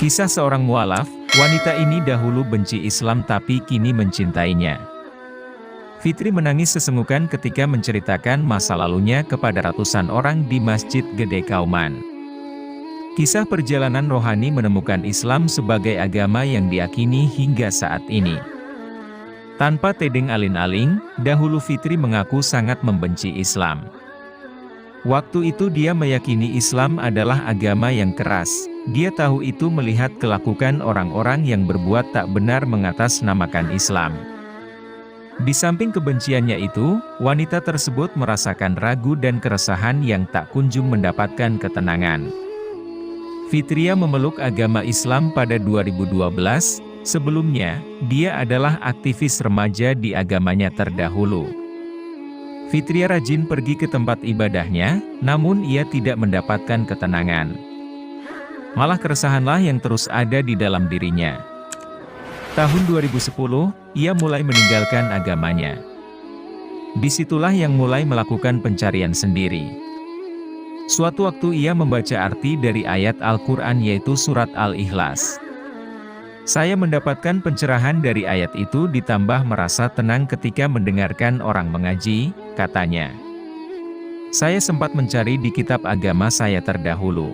Kisah seorang mualaf, wanita ini dahulu benci Islam tapi kini mencintainya. Fitri menangis sesenggukan ketika menceritakan masa lalunya kepada ratusan orang di Masjid Gede Kauman. Kisah perjalanan rohani menemukan Islam sebagai agama yang diyakini hingga saat ini. Tanpa tedeng alin-aling, dahulu Fitri mengaku sangat membenci Islam. Waktu itu dia meyakini Islam adalah agama yang keras. Dia tahu itu melihat kelakuan orang-orang yang berbuat tak benar mengatasnamakan Islam. Di samping kebenciannya itu, wanita tersebut merasakan ragu dan keresahan yang tak kunjung mendapatkan ketenangan. Fitria memeluk agama Islam pada 2012, sebelumnya, dia adalah aktivis remaja di agamanya terdahulu. Fitria rajin pergi ke tempat ibadahnya, namun ia tidak mendapatkan ketenangan. Malah keresahanlah yang terus ada di dalam dirinya. Tahun 2010, ia mulai meninggalkan agamanya. Disitulah yang mulai melakukan pencarian sendiri. Suatu waktu ia membaca arti dari ayat Al-Quran yaitu surat Al-Ikhlas. Saya mendapatkan pencerahan dari ayat itu ditambah merasa tenang ketika mendengarkan orang mengaji, katanya. Saya sempat mencari di kitab agama saya terdahulu.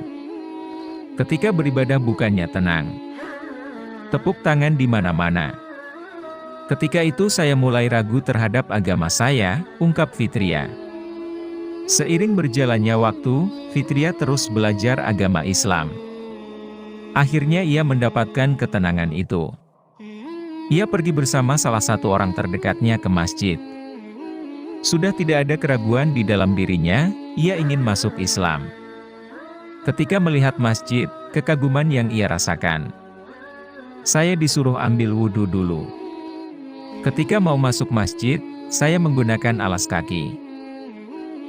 Ketika beribadah bukannya tenang. Tepuk tangan di mana-mana. Ketika itu saya mulai ragu terhadap agama saya, ungkap Fitria. Seiring berjalannya waktu, Fitria terus belajar agama Islam. Akhirnya ia mendapatkan ketenangan itu. Ia pergi bersama salah satu orang terdekatnya ke masjid. Sudah tidak ada keraguan di dalam dirinya, ia ingin masuk Islam. Ketika melihat masjid, kekaguman yang ia rasakan. Saya disuruh ambil wudhu dulu. Ketika mau masuk masjid, saya menggunakan alas kaki.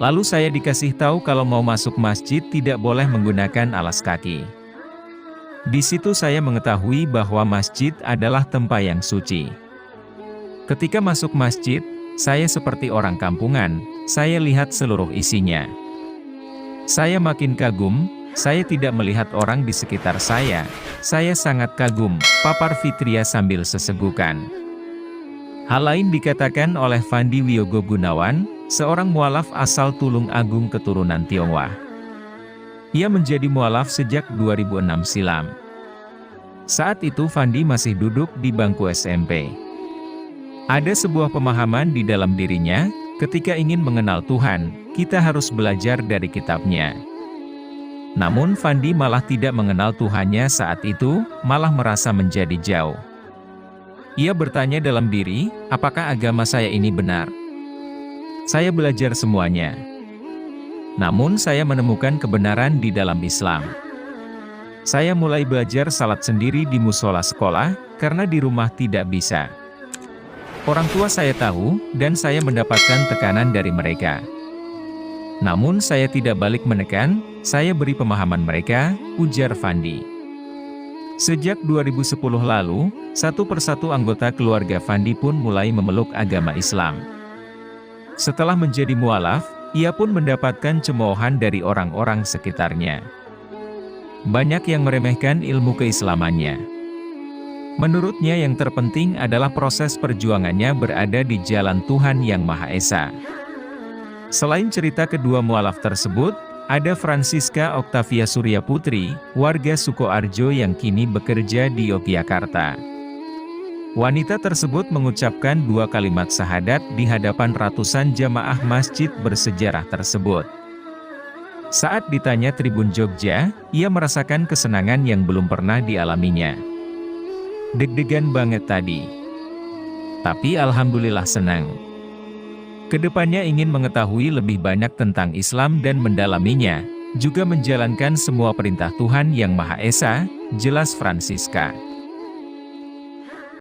Lalu saya dikasih tahu kalau mau masuk masjid tidak boleh menggunakan alas kaki. Di situ saya mengetahui bahwa masjid adalah tempat yang suci. Ketika masuk masjid, saya seperti orang kampungan, saya lihat seluruh isinya. Saya makin kagum. Saya tidak melihat orang di sekitar saya sangat kagum, papar Fitria sambil sesegukan. Hal lain dikatakan oleh Fandi Wiyogo Gunawan, seorang mualaf asal Tulung Agung keturunan Tionghoa. Ia menjadi mualaf sejak 2006 silam. Saat itu Fandi masih duduk di bangku SMP. Ada sebuah pemahaman di dalam dirinya, ketika ingin mengenal Tuhan, kita harus belajar dari kitabnya. Namun Fandi malah tidak mengenal Tuhannya saat itu, malah merasa menjadi jauh. Ia bertanya dalam diri, apakah agama saya ini benar? Saya belajar semuanya. Namun saya menemukan kebenaran di dalam Islam. Saya mulai belajar salat sendiri di musola sekolah, karena di rumah tidak bisa. Orang tua saya tahu, dan saya mendapatkan tekanan dari mereka. Namun saya tidak balik menekan, saya beri pemahaman mereka, ujar Fandi. Sejak 2010 lalu, satu persatu anggota keluarga Fandi pun mulai memeluk agama Islam. Setelah menjadi mualaf, ia pun mendapatkan cemoohan dari orang-orang sekitarnya. Banyak yang meremehkan ilmu keislamannya. Menurutnya yang terpenting adalah proses perjuangannya berada di jalan Tuhan Yang Maha Esa. Selain cerita kedua mualaf tersebut, ada Francisca Octavia Surya Putri, warga Sukoarjo yang kini bekerja di Yogyakarta. Wanita tersebut mengucapkan 2 kalimat syahadat di hadapan ratusan jamaah masjid bersejarah tersebut. Saat ditanya Tribun Jogja, ia merasakan kesenangan yang belum pernah dialaminya. Deg-degan banget tadi. Tapi alhamdulillah senang. Kedepannya ingin mengetahui lebih banyak tentang Islam dan mendalaminya, juga menjalankan semua perintah Tuhan Yang Maha Esa, jelas Francisca.